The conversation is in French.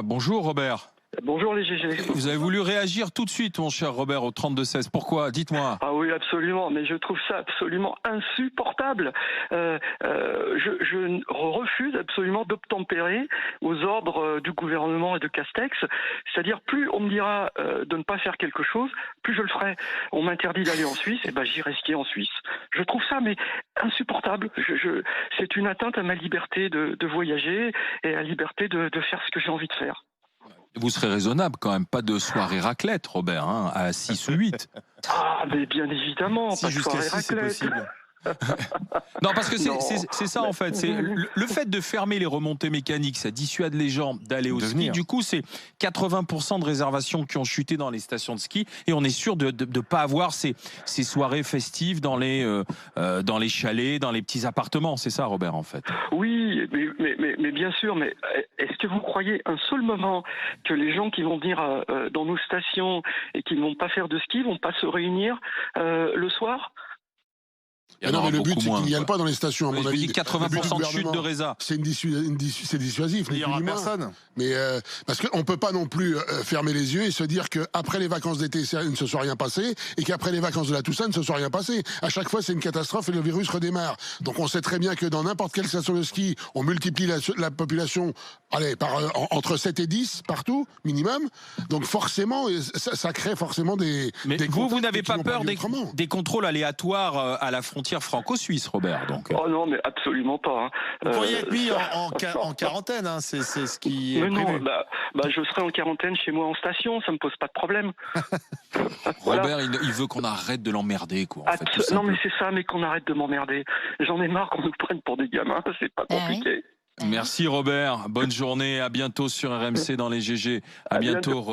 Bonjour Robert. Bonjour les GG. Vous avez voulu réagir tout de suite, mon cher Robert, au 32-16. Pourquoi? Dites-moi. Ah oui, absolument, mais je trouve ça absolument insupportable. Je refuse absolument d'obtempérer aux ordres du gouvernement et de Castex. C'est-à-dire, plus on me dira de ne pas faire quelque chose, plus je le ferai. On m'interdit d'aller en Suisse, et ben j'irai skier en Suisse. Je trouve ça mais insupportable. C'est une atteinte à ma liberté de voyager et à la liberté de faire ce que j'ai envie de faire. Vous serez raisonnable quand même, pas de soirée raclette, Robert, hein, à 6 ou 8. Ah, mais bien évidemment, Si pas de jusqu'à soirée 6 c'est raclette. possible. Non, parce que Non. c'est ça en fait. C'est le fait de fermer les remontées mécaniques, ça dissuade les gens d'aller au De ski. venir. Du coup, c'est 80% de réservations qui ont chuté dans les stations de ski et on est sûr de pas avoir ces soirées festives dans les chalets, dans les petits appartements. C'est ça, Robert, en fait. Oui, mais bien sûr, mais est-ce que vous croyez un seul moment que les gens qui vont venir dans nos stations et qui ne vont pas faire de ski vont pas se réunir le soir? Il y en Non, aura mais le but, beaucoup c'est moins, qu'il n'y ait quoi. pas dans les stations, à Oui, mon je vous avis. dis 80% de chute de résa. C'est c'est dissuasif, Il ni n'y plus aura ni moins. personne. Mais parce qu'on ne peut pas non plus fermer les yeux et se dire qu'après les vacances d'été, il ne se soit rien passé, et qu'après les vacances de la Toussaint, il ne se soit rien passé. À chaque fois, c'est une catastrophe et le virus redémarre. Donc on sait très bien que dans n'importe quelle station de ski, on multiplie la population par entre 7 et 10 partout, minimum. Donc forcément, ça crée forcément des... Mais des vous contacts n'avez qui pas n'ont peur lieu autrement. des contrôles aléatoires à la frontière franco-suisse, Robert, donc. Oh non, mais absolument pas. Hein. Vous pourriez être mis Ça- en quarantaine, hein, c'est ce qui est Mais non, prévu. je serai en quarantaine chez moi en station, ça me pose pas de problème. Voilà. Robert, il veut qu'on arrête de l'emmerder, quoi. En fait, tout Non, mais simplement. c'est ça, mais qu'on arrête de m'emmerder. J'en ai marre qu'on nous prenne pour des gamins, c'est pas compliqué. Merci Robert, bonne journée, à bientôt sur RMC dans les GG. À bientôt.